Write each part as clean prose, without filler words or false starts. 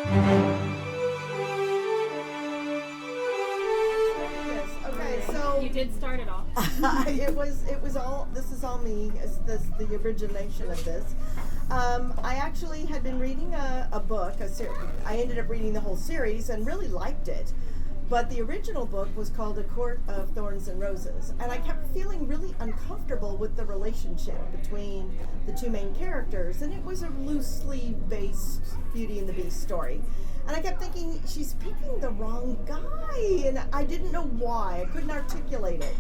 Yes. Okay, so You did start it all. it was all. This is all me. As the origination of this. I actually had been reading a book. I ended up reading the whole series and really liked it. But the original book was called A Court of Thorns and Roses, and I kept feeling really uncomfortable with the relationship between the two main characters, and it was a loosely based Beauty and the Beast story. And I kept thinking, she's picking the wrong guy, and I didn't know why. I couldn't articulate it.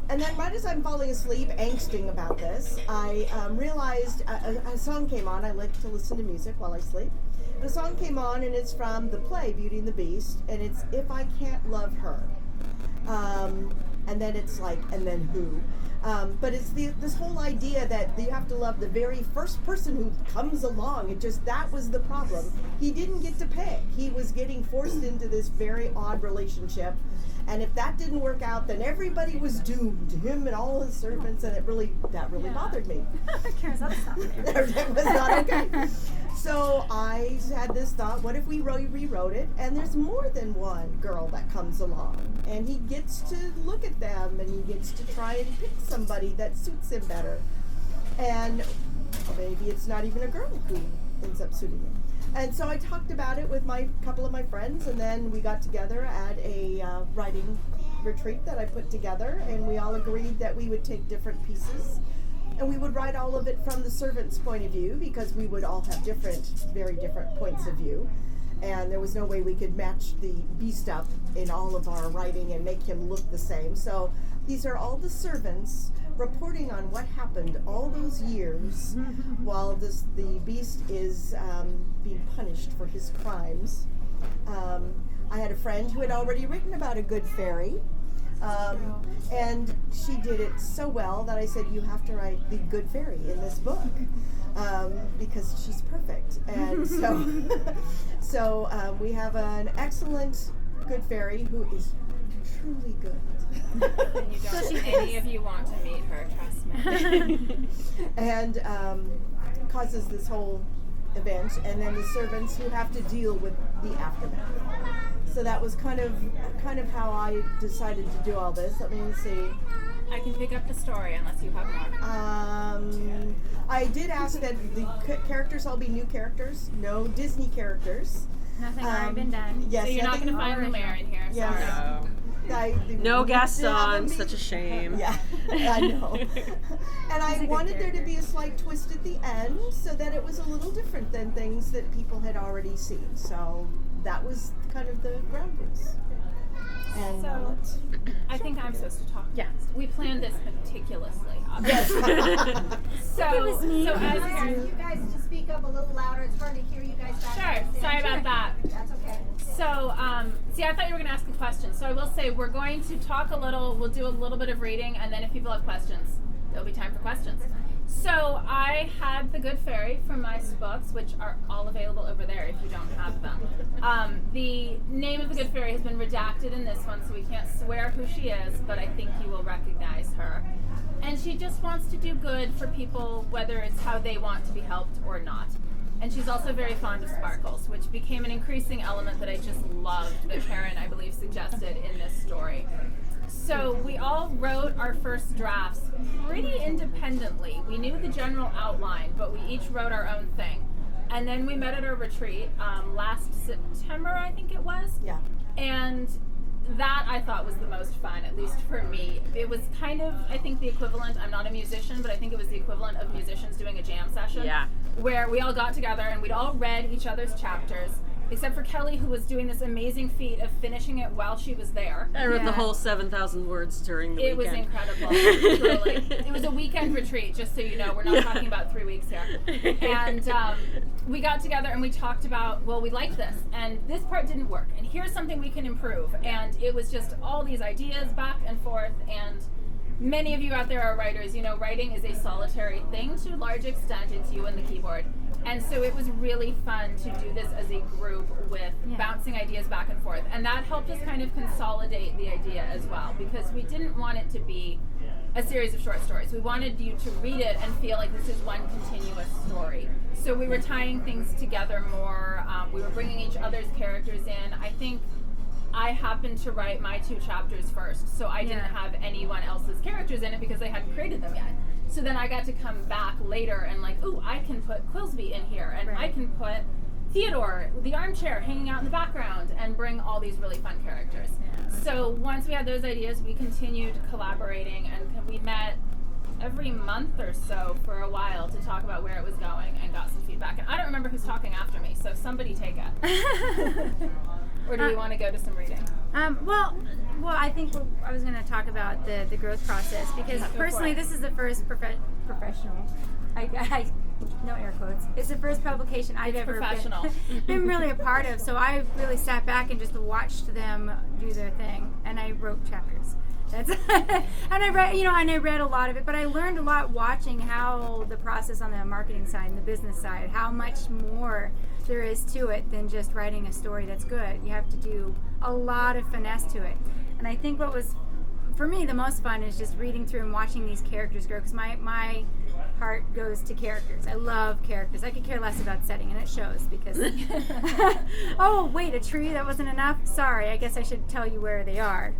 And then right as I'm falling asleep, angsting about this, I realized a song came on. I like to listen to music while I sleep. And a song came on, and it's from the play Beauty and the Beast, and it's If I Can't Love Her. And then it's like, and then who? But it's this whole idea that you have to love the very first person who comes along. That was the problem. He didn't get to pick. He was getting forced into this very odd relationship. And if that didn't work out, then everybody was doomed, him and all his servants, and that really bothered me. Karen's not stopping it. That was not okay. So I had this thought, what if we rewrote it, and there's more than one girl that comes along, and he gets to look at them, and he gets to try and pick somebody that suits him better. And maybe it's not even a girl who ends up suiting him. And so I talked about it with my couple of my friends, and then we got together at a writing retreat that I put together, and we all agreed that we would take different pieces, and we would write all of it from the servant's point of view, because we would all have very different points of view, and there was no way we could match the beast up in all of our writing and make him look the same. So these are all the servants reporting on what happened all those years while the beast is being punished for his crimes. I had a friend who had already written about a good fairy, and she did it so well that I said, you have to write the good fairy in this book, because she's perfect. And so we have an excellent good fairy who is truly good. And you don't any of you want to meet her, trust me. And causes this whole event, and then the servants who have to deal with the aftermath. So that was kind of how I decided to do all this. Let me see. I can pick up the story unless you have more. I did ask that the characters all be new characters, no Disney characters. Nothing already been done. Yes, So you're not going to find Lumiere in here, Yes. sorry. No Gaston, such a shame. Yeah, I know. And I wanted there to be a slight twist at the end so that it was a little different than things that people had already seen. So that was kind of the ground rules. And So, I think I'm supposed to talk. Yeah. We planned this meticulously. yes. So, was me. so as I ask you guys to speak up a little louder. It's hard to hear you guys back. Sure. there. Sorry about that. That's okay. So, see, I thought you were going to ask a question. So I will say we're going to talk a little. We'll do a little bit of reading, and then if people have questions, there'll be time for questions. So I had The Good Fairy from my books, which are all available over there if you don't have them. The name of The Good Fairy has been redacted in this one, so we can't swear who she is, but I think you will recognize her. And she just wants to do good for people, whether it's how they want to be helped or not. And she's also very fond of sparkles, which became an increasing element that I just loved that Karen, I believe, suggested in this story. So we all wrote our first drafts pretty independently. We knew the general outline, but we each wrote our own thing. And then we met at our retreat last September, I think it was. Yeah. And that I thought was the most fun, at least for me. It was kind of, I think, the equivalent, I'm not a musician, but I think it was the equivalent of musicians doing a jam session. Yeah. Where we all got together and we'd all read each other's chapters, except for Kelly, who was doing this amazing feat of finishing it while she was there. I read the Yeah. whole 7,000 words during the It was weekend. incredible, truly. It was a weekend retreat, just so you know. We're not talking about 3 weeks here. And we got together and we talked about, well, we like this, and this part didn't work, and here's something we can improve. And it was just all these ideas back and forth, and many of you out there are writers. You know, writing is a solitary thing to a large extent. It's you and the keyboard. And so it was really fun to do this as a group with bouncing ideas back and forth. And that helped us kind of consolidate the idea as well, because we didn't want it to be a series of short stories. We wanted you to read it and feel like this is one continuous story. So So we were tying things together more. We were bringing each other's characters in. I think I happened to write my 2 chapters first, so I didn't have anyone else's characters in it because they hadn't created them yet. So then I got to come back later and like, ooh, I can put Quilsby in here, and I can put Theodore, the armchair, hanging out in the background, and bring all these really fun characters. So once we had those ideas, we continued collaborating, and we met every month or so for a while to talk about where it was going and got some feedback. And I don't remember who's talking after me, so somebody take it. Or do we want to go to some reading? Well, I think I was going to talk about the growth process because personally, this is the first professional. I no air quotes. It's the first publication I've ever been really a part of. So I really sat back and just watched them do their thing, and I wrote chapters. That's and I read a lot of it, but I learned a lot watching how the process on the marketing side and the business side, how much more there is to it than just writing a story that's good. You have to do a lot of finesse to it. And I think what was, for me, the most fun is just reading through and watching these characters grow, because my heart goes to characters. I love characters. I could care less about setting, and it shows because oh wait, a tree, that wasn't enough, sorry, I guess I should tell you where they are.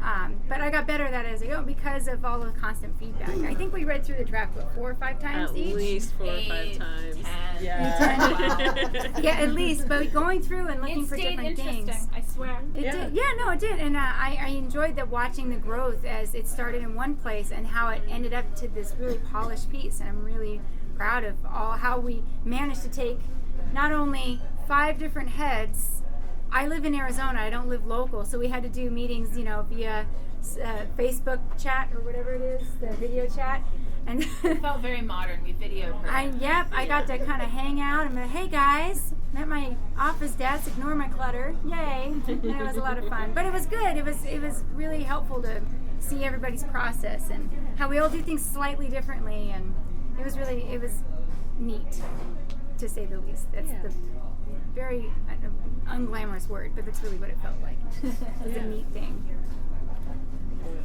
But I got better at that as I go because of all the constant feedback. I think we read through the draft 4 or 5 times each. At least 4 or 5 times. 10. Yeah. Yeah, at least, but going through and looking for different things. I swear. It did. Yeah, no, it did. And I enjoyed that, watching the growth as it started in one place and how it ended up to this really polished piece. And I'm really proud of how we managed to take not only 5 different heads. I live in Arizona. I don't live local, so we had to do meetings, via Facebook chat or whatever it is, the video chat. And It felt very modern. We videoed her. I got to kind of hang out and be, hey guys, met my office desk, ignore my clutter, yay. And it was a lot of fun, but it was good. It was really helpful to see everybody's process and how we all do things slightly differently, and it was neat, to say the least. That's the very unglamorous word, but that's really what it felt like. It was a neat thing.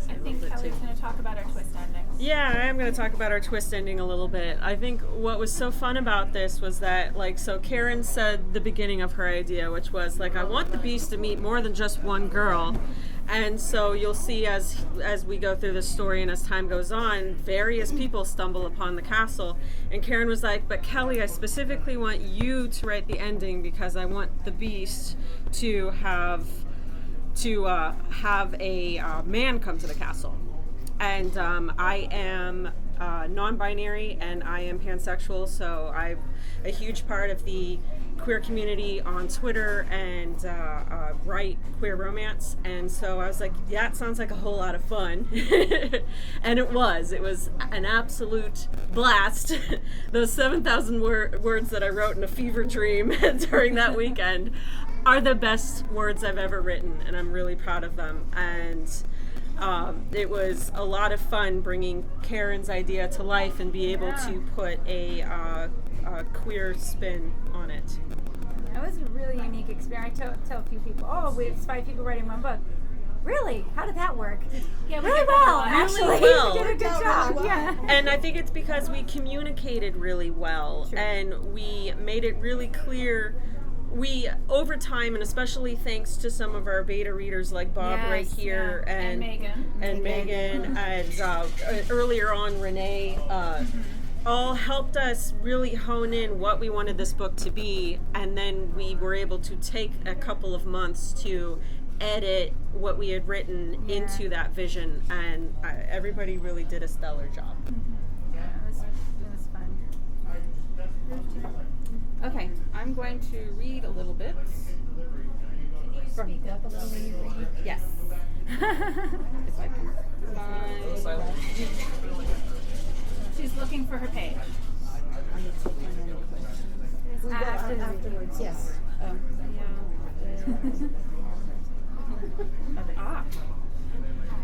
I think Kelly's going to talk about our twist ending. Yeah, I am going to talk about our twist ending a little bit. I think what was so fun about this was that, so Karen said the beginning of her idea, which was, I want the Beast to meet more than just one girl. And so you'll see as we go through this story and as time goes on, various people stumble upon the castle. And Karen was like, but Kelly, I specifically want you to write the ending because I want the Beast to have a man come to the castle. And I am non-binary and I am pansexual, so I'm a huge part of the queer community on Twitter and write queer romance. And so I was like, yeah, it sounds like a whole lot of fun. And it was an absolute blast. Those 7,000 words that I wrote in a fever dream during that weekend are the best words I've ever written, and I'm really proud of them. And it was a lot of fun bringing Karen's idea to life and be able to put a queer spin on it. It was a really unique experience. I tell a few people, we have 5 people writing one book. Really? How did that work? Yeah, really well, actually. Really well. We did a good job. Well. Yeah. And I think it's because we communicated really well, and we made it really clear. We, over time, and especially thanks to some of our beta readers like Bob right here and Megan, and earlier on Renee, all helped us really hone in what we wanted this book to be, and then we were able to take a couple of months to edit what we had written into that vision, and everybody really did a stellar job. Yeah, it was fun. Okay, I'm going to read a little bit. Speak up a little when you read. Yes. If I can find. She's looking for her page. We got afterwards, yes.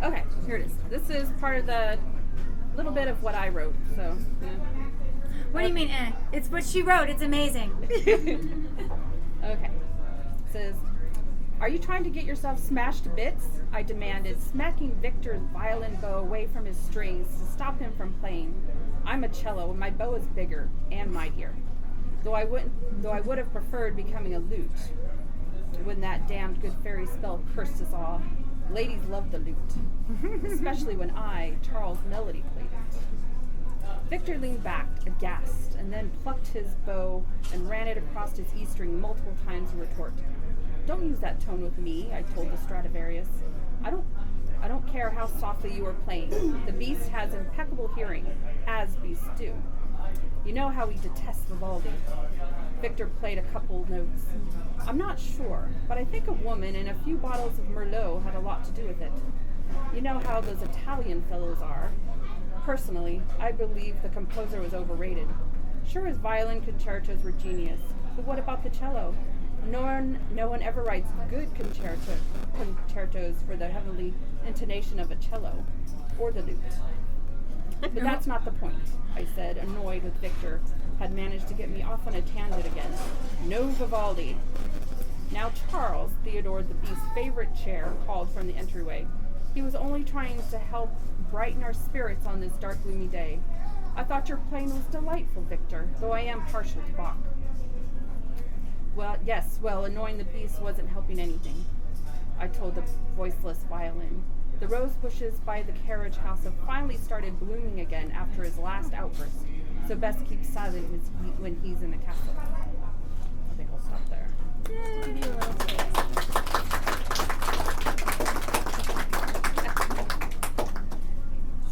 Okay, here it is. This is part of the little bit of what I wrote. So. Yeah. What do you mean, It's what she wrote. It's amazing. Okay. It says, are you trying to get yourself smashed to bits? I demanded, smacking Victor's violin bow away from his strings to stop him from playing. I'm a cello and my bow is bigger and mightier. Though I would have preferred becoming a lute. When that damned good fairy spell cursed us all, ladies loved the lute, especially when I, Charles Melody, played it. Victor leaned back, aghast, and then plucked his bow and ran it across his E string multiple times in retort. Don't use that tone with me, I told the Stradivarius. I don't care how softly you are playing. The beast has impeccable hearing, as beasts do. You know how he detests Vivaldi. Victor played a couple notes. I'm not sure, but I think a woman and a few bottles of Merlot had a lot to do with it. You know how those Italian fellows are. Personally, I believe the composer was overrated. Sure, his violin concertos were genius, but what about the cello? No one ever writes good concertos for the heavenly intonation of a cello, or the lute. But that's not the point, I said, annoyed with Victor had managed to get me off on a tangent again. No Vivaldi. Now Charles, Theodore the Beast's favorite chair, called from the entryway. He was only trying to help brighten our spirits on this dark, gloomy day. I thought your playing was delightful, Victor, though I am partial to Bach. Well, annoying the beast wasn't helping anything, I told the voiceless violin. The rose bushes by the carriage house have finally started blooming again after his last outburst, so best keep silent when he's in the castle. I think I'll stop there. Give you a little taste.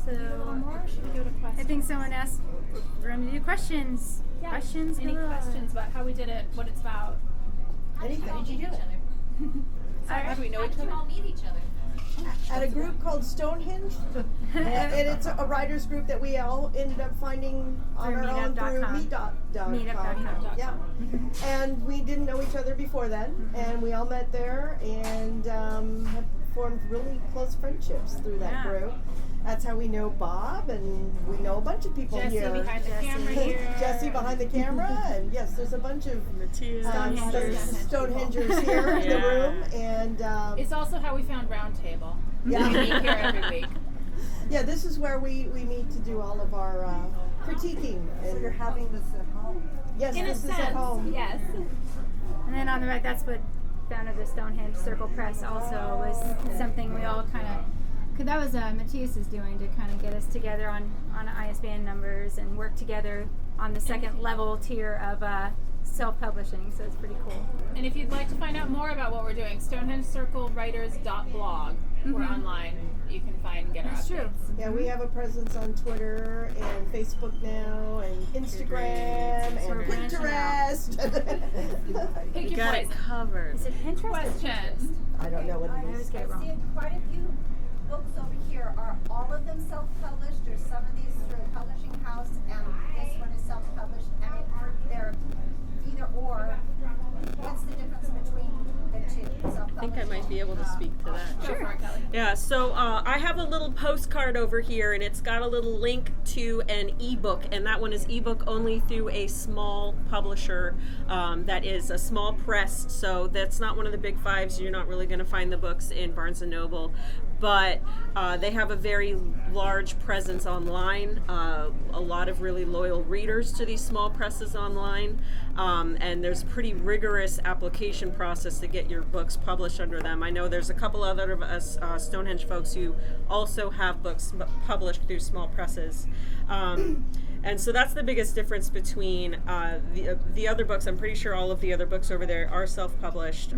So, A little more, or should we go to I questions? think someone asked, we're going to do questions. Yeah. Questions? Any hello. questions about how we did it, what it's about? Anything. How did you do it? How do we know How each did you other? all meet each other? At a group called Stonehenge, and it's a writers group that we all ended up finding on Through our own through meetup.com. Meetup.com. Yeah, and we didn't know each other before then, and we all met there and have formed really close friendships through that Yeah. group. That's how we know Bob, and we know a bunch of people Jesse here. behind the Jesse. camera here. Jesse behind the camera, and yes, there's a bunch of Stonehengers. Stonehengers here in the Yeah. room, and It's also how we found Roundtable. Yeah. We meet here every week. yeah, this is where we meet to do all of our critiquing. And So you're having this at home? yes, In a this is sense, at home. yes. And then on the right, that's what founded the Stonehenge Circle Press also was something we all kind of, because that was Matthias is doing to kind of get us together on ISBN numbers and work together on the second level tier of self-publishing, so it's pretty cool. And if you'd like to find out more about what we're doing, StonehengeCircleWriters.blog. We're online. You can find and get our That's updates. true. Yeah, we have a presence on Twitter and Facebook now, and Instagram We're and branching Pinterest. Pick You your got it poison. covered. Is it Pinterest? or Questions. I don't know what I it always is. get it I've wrong. seen quite a few books over here. Are all of them self-published, or some of these through a publishing house, and this one is self-published? I mean, are there either or? What's the difference between the two? I think I might be able to speak to that. Go for it, Kelly. Yeah, so I have a little postcard over here, and it's got a little link to an ebook, and that one is ebook only through a small publisher that is a small press. So that's not one of the big fives. You're not really going to find the books in Barnes and Noble, but they have a very large presence online. A lot of really loyal readers to these small presses online, and there's a pretty rigorous application process to get your books published under them. I know there's a couple other of us Stonehenge folks who also have books published through small presses. And so that's the biggest difference between the other books. I'm pretty sure all of the other books over there are self-published,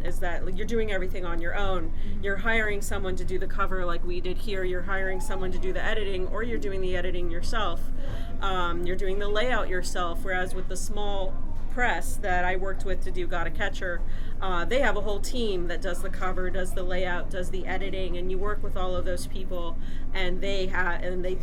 is that you're doing everything on your own. You're hiring someone to do the cover like we did here. You're hiring someone to do the editing, or you're doing the editing yourself. You're doing the layout yourself, whereas with the small press that I worked with to do Got a Catcher, they have a whole team that does the cover, does the layout, does the editing, and you work with all of those people, and they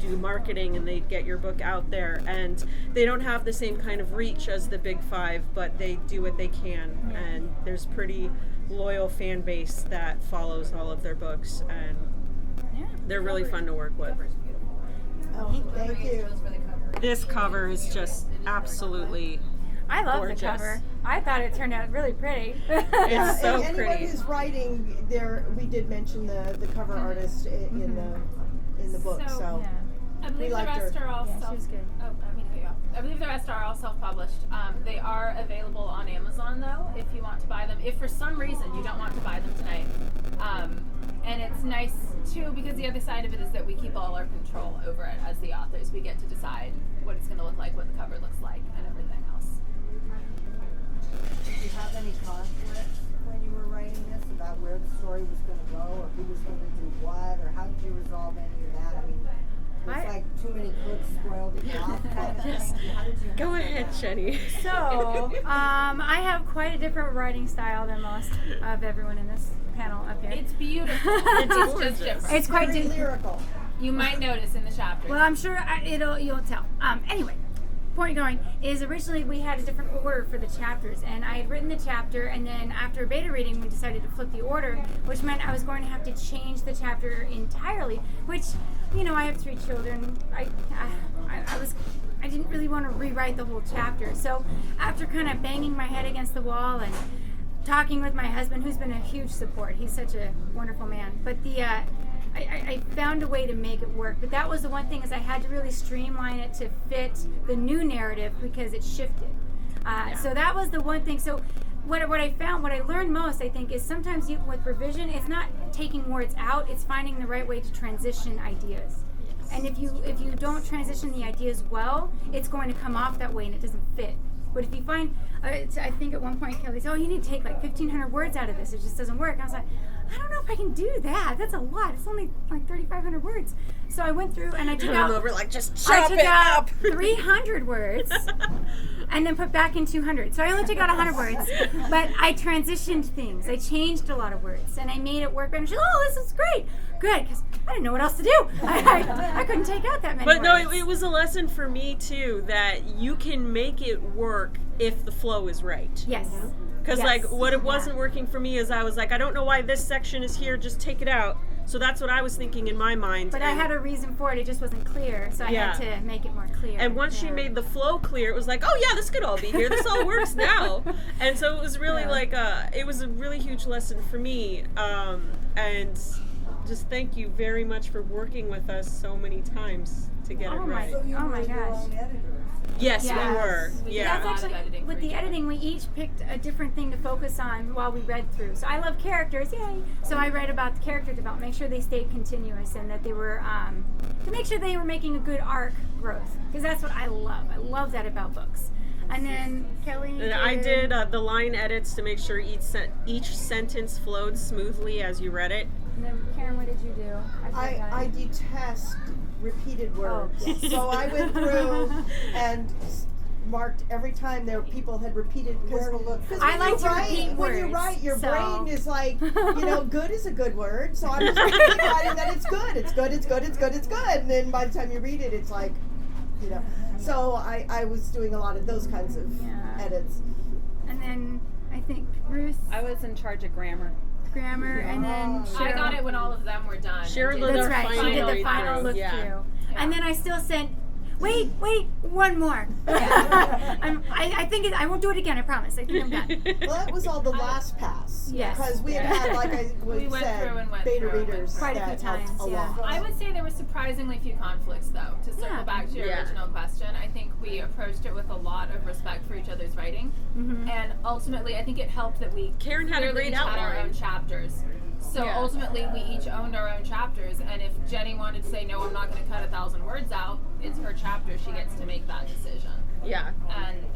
do marketing, and they get your book out there, and they don't have the same kind of reach as the big five, but they do what they can, and there's pretty loyal fan base that follows all of their books, and they're really fun to work with. Oh, thank you. This cover is just absolutely I love gorgeous. the cover. I thought it turned out really pretty. It's so and anyone pretty. who's writing there, we did mention the cover artist in the book. So- So Yeah. I believe the liked her. rest are all Yeah, she self. was good. Oh, I mean to cut you off. I believe the rest are all self-published. They are available on Amazon though, if you want to buy them. If for some reason you don't want to buy them tonight, and it's nice too because the other side of it is that we keep all our control over it as the authors. We get to decide what it's going to look like, what the cover looks like, and everything else. Did you have any conflict when you were writing this about where the story was going to go, or who was going to do what, or how did you resolve any of that? I mean, it's like too many cooks spoiled the broth kind of thing. How did you Go handle ahead, that? Jenny. So, I have quite a different writing style than most of everyone in this panel up here. It's beautiful. It's just different. It's quite Very different. lyrical. You might notice in the chapters. Well, I'm sure you'll tell. Anyway, point going is originally we had a different order for the chapters, and I had written the chapter, and then after beta reading, we decided to flip the order, which meant I was going to have to change the chapter entirely. Which, you know, I have 3 children. I didn't really want to rewrite the whole chapter. So after kind of banging my head against the wall and talking with my husband, who's been a huge support, he's such a wonderful man. But I found a way to make it work. But that was the one thing, is I had to really streamline it to fit the new narrative because it shifted. So that was the one thing. So what I learned most, I think, is sometimes with revision, it's not taking words out, it's finding the right way to transition ideas. And if you don't transition the ideas well, it's going to come off that way and it doesn't fit. But if you find, I think at one point Kelly said, "Oh, you need to take like 1,500 words out of this. It just doesn't work." I was like, I don't know if I can do that. That's a lot. It's only like 3,500 words. So I went through and I took out. Over like just I chop took it out up. 300 words and then put back in 200. So I only took out 100 words, but I transitioned things. I changed a lot of words and I made it work. And she's, "Oh, this is great." Good, because I didn't know what else to do. I couldn't take out that many But no, words. it was a lesson for me too that you can make it work if the flow is right. Yes. Because Yes. like what it wasn't working for me is I was like, I don't know why this section is here, just take it out. So that's what I was thinking in my mind. But I had a reason for it. It just wasn't clear, so I Yeah. had to make it more clear. And once she Yeah. made the flow clear, it was like, oh yeah, this could all be here. This all works now. And so it was really like it was a really huge lesson for me. And just thank you very much for working with us so many times to get it Oh my right. So you Oh were my your gosh. own editors. Yes, we Yes. were. We did Yeah. a lot That's of actually, editing with for the each editing, we each picked a different thing to focus on while we read through. So I love characters, yay! So I read about the character development, make sure they stayed continuous and that they were, to make sure they were making a good arc growth. Because that's what I love. I love that about books. And then Kelly And I did the line edits to make sure each sentence flowed smoothly as you read it. And then Karen, what did you do? I detest repeated words. yes. So I went through and marked every time there people had repeated. Where to look for I like to repeat when you words, write, your so- brain is like, good is a good word. So I'm just writing that it's good. It's good. It's good. It's good. It's good. And then by the time you read it, it's like, So I was doing a lot of those kinds of edits. And then I think Ruth, I was in charge of grammar. grammar, and then Cheryl. I got it when all of them were done. Cheryl and did did That's our right. final She did the read final through, look yeah. through. And then I still sent. Wait, one more. I think I won't do it again. I promise. I think I'm done. Well, that was all the last pass. Yes. Because we had like We went said, through and went beta through and went readers through. Quite a few that helped times, a yeah. lot. I would say there were surprisingly few conflicts, though. To circle Yeah. back to your Yeah. original question, I think we approached it with a lot of respect for each other's writing, and ultimately, I think it helped that we Karen had a clearly great each had our outline. own chapters. So Yeah. ultimately, we each owned our own chapters, and if Jenny wanted to say, "No, I'm not going to cut 1,000 words out," it's her chapter. She gets to make that decision. Yeah.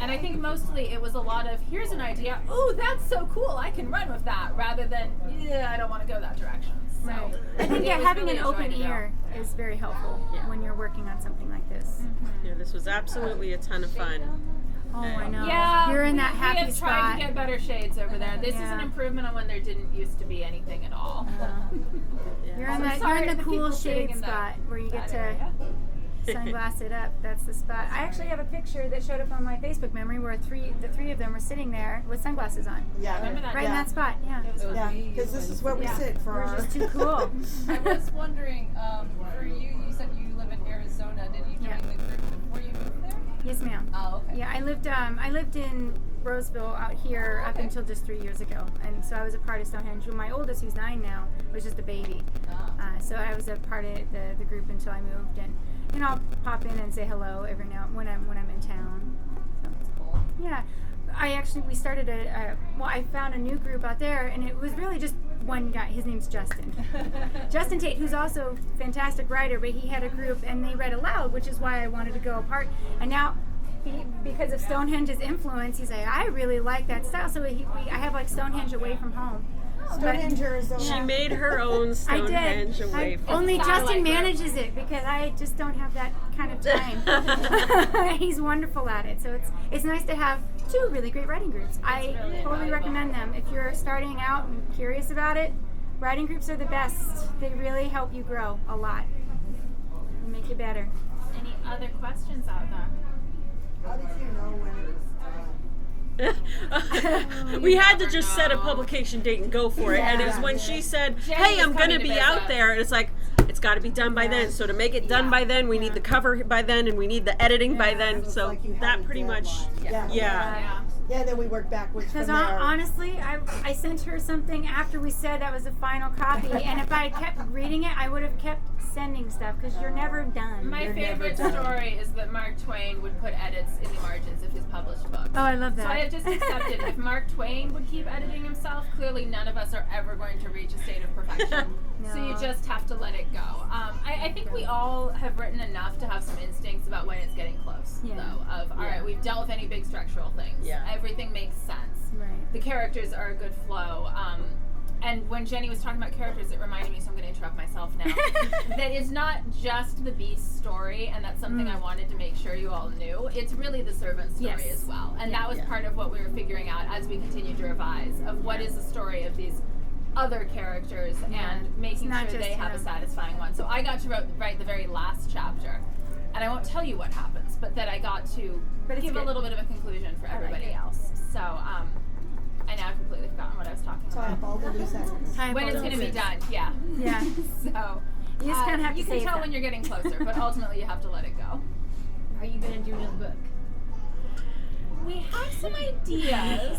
And I think mostly it was a lot of, here's an idea, oh, that's so cool, I can run with that, rather than, yeah, I don't want to go that direction. So Right. I think it was having really an a joy open to go. ear is very helpful when you're working on something like this. Yeah, this was absolutely a ton of fun. Oh, I know. Yeah, You're in that we happy have tried spot. to get better shades over there. This is an Yeah. improvement on when there didn't used to be anything at all. You're in I'm that. sorry, You're in the the cool people sitting shade in spot where you get that to area. sunglass it up. That's the spot. I actually have a picture that showed up on my Facebook memory where the three of them were sitting there with sunglasses on, Yeah. Remember that? right in Yeah. that spot. Yeah. It was fun. Yeah, because this is where we Yeah. sit for We're our. just too cool. I was wondering, for you said you live in Arizona. Did you join Yeah. the group before you moved there? Yes, ma'am. Oh, okay. Yeah, I lived in Roseville out here up until just 3 years ago, and so I was a part of Stonehenge. Well, my oldest, who's 9 now, was just a baby. Ah. So I was a part of the group until I moved, and and I'll pop in and say hello every now when I'm in town. So, Cool. yeah, we started I found a new group out there, and it was really just one guy. His name's Justin. Justin Tate, who's also a fantastic writer, but he had a group and they read aloud, which is why I wanted to go apart. And now, because of Stonehenge's influence, he's like, I really like that style. So I have like Stonehenge away from home. Stonehenge, Arizona. She made her own Stonehenge away from Only Satellite Justin group. manages it because I just don't have that kind of time. He's wonderful at it. So it's nice to have two really great writing groups. I totally recommend them. If you're starting out and curious about it, writing groups are the best. They really help you grow a lot and make you better. Any other questions out there? How did you know when it was We had to just set a publication date and go for it. And it was when she said, hey, I'm going to be out there. And it's like, it's got to be done by then. So to make it done by then, we need the cover by then, and we need the editing by then. it's So like you had that a pretty deadline. much, Yeah. Yeah. Yeah, then we worked backwards from Because there. honestly, I sent her something after we said that was the final copy, and if I kept reading it, I would have kept sending stuff because you're never done. My You're never favorite done. story is that Mark Twain would put edits in the margins of his published books. Oh, I love So I have that. just accepted if Mark Twain would keep editing himself, clearly none of us are ever going to reach a state of perfection. So you No. just have to let it go. I think we all have written enough to have some instincts about when it's getting close, Yeah. though. Of, all right, we've dealt with any big structural things. Yeah. Everything makes sense. Right. The characters are a good flow. And when Jenny was talking about characters, it reminded me, so I'm going to interrupt myself now, that it's not just the Beast story, and that's something I wanted to make sure you all knew. It's really the servant story Yes. as well. And that was part of what we were figuring out as we continued to revise, of what is the story of these other characters and making not sure just they have a him. satisfying one. So I got to write the very last chapter. And I won't tell you what happens, but that I got to But it's give a good. little bit of a conclusion for I like everybody it. else. So, I now I've completely forgotten what I was talking Tie about. up all the loose ends. When it's going to be done, yeah. Yeah. So, You just kinda have to you can save tell them. when you're getting closer, but ultimately you have to let it go. Are you gonna do another book? We have some ideas.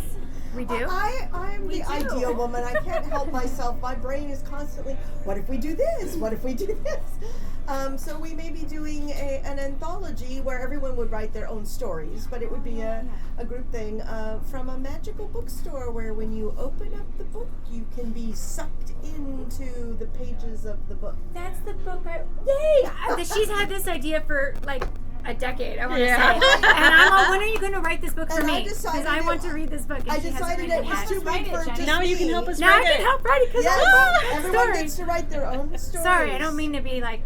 We do? I'm the ideal woman. I can't help myself. My brain is constantly, what if we do this? What if we do this? So we may be doing an anthology where everyone would write their own stories, but it would be a group thing from a magical bookstore where when you open up the book, you can be sucked into the pages of the book. That's the book Yay! She's had this idea for like a decade, I want to Yeah. say. And I'm all, when are you going to write this book for And I me? Because decided I it- want to read this book. And I she hasn't decided read it was yet. too big for just now you can me. help us Now I write can it. help write it because Yes, everyone story. gets to write their own stories. Sorry, I don't mean to be like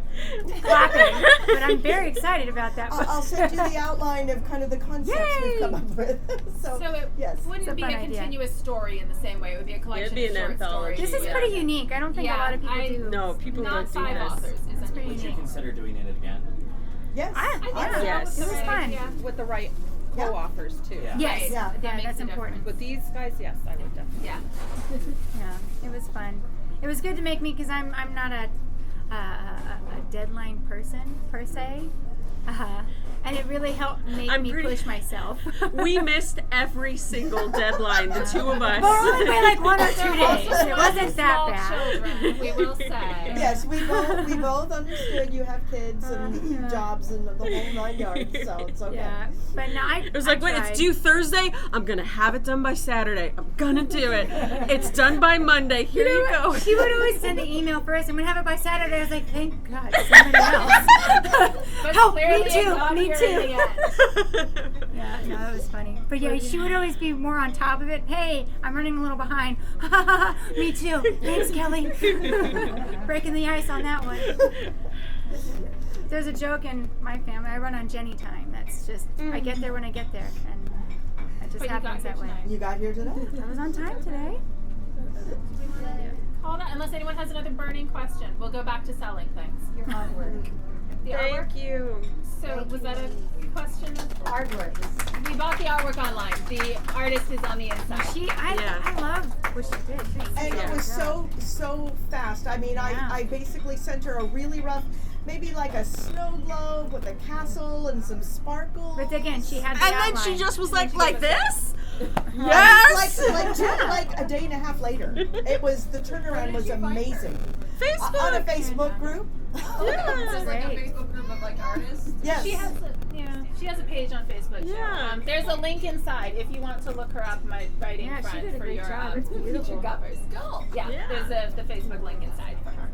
clapping, but I'm very excited about that book. I'll send you the outline of kind of the concepts we've come up with. So it yes. wouldn't It's a be fun a idea. continuous story in the same way. It would be a collection It'd be of an short anthology. stories. This is Yeah. pretty unique. I don't think a lot of people I- do. No, people Not don't do 5 this. authors isn't pretty it? Would you unique. consider doing it again? Yes. I think yeah, Yes. it was fun. Yeah. With the right Yeah. co-authors too. Yeah. Yes, Right. Yeah. That makes that's a important. With these guys, yes, I would definitely. Yeah. Yeah, it was fun. It was good to make me because I'm not a deadline person per se, and it really helped make I'm me pretty- push myself. We missed every single deadline, the two of us. But only by like 1 or 2 days. It wasn't that Small bad. children, we will say. Yes, we both understood you have kids and Yeah. jobs and the whole 9 yards, so it's okay. Yeah, but no, It was like, wait, it's due Thursday. I'm gonna have it done by Saturday. I'm gonna do it. It's done by Monday. Here you go. She would always send the email first, and we'd have it by Saturday. I was like, thank God, somebody else. But Help, clearly me it too, got me here too. in the end. Yeah, no, it was funny. But yeah, she would always be more on top of it. Hey, I'm running a little behind. Me too. Thanks, Kelly. Breaking the ice on that one. There's a joke in my family. I run on Jenny time. That's just, I get there when I get there. And it just But you got happens here that way. tonight. You got here today. I was on time today. Call that, unless anyone has another burning question. We'll go back to selling things. Your artwork. The artwork. Thank you. So was that a question? Artwork. We bought the artwork online. The artist is on the inside. I love what she did. And it was so fast. I mean, Yeah. I basically sent her a really rough, maybe like a snow globe with a castle and some sparkles. But again, she had the And then outline. she just was like this? Like Yes! a day and a half later. It was, the turnaround was amazing. Facebook. On a Facebook group. It's just like a Great. Facebook group of like artists. Yes. She has a page on Facebook. too. Yeah. There's a link inside if you want to look her up. My writing Yeah, she friend did a for great your job. It's beautiful. future covers. Go. Yeah, Yeah. there's the Facebook link inside for her.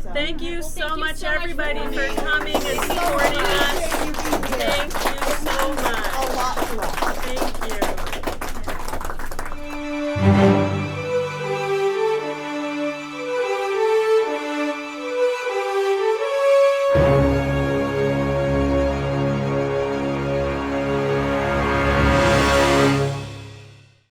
So. Thank you so thank you much, so much for everybody, for coming. coming and Thank you so supporting much. us. Thank you being here. Thank you so A much. lot to us. Thank you.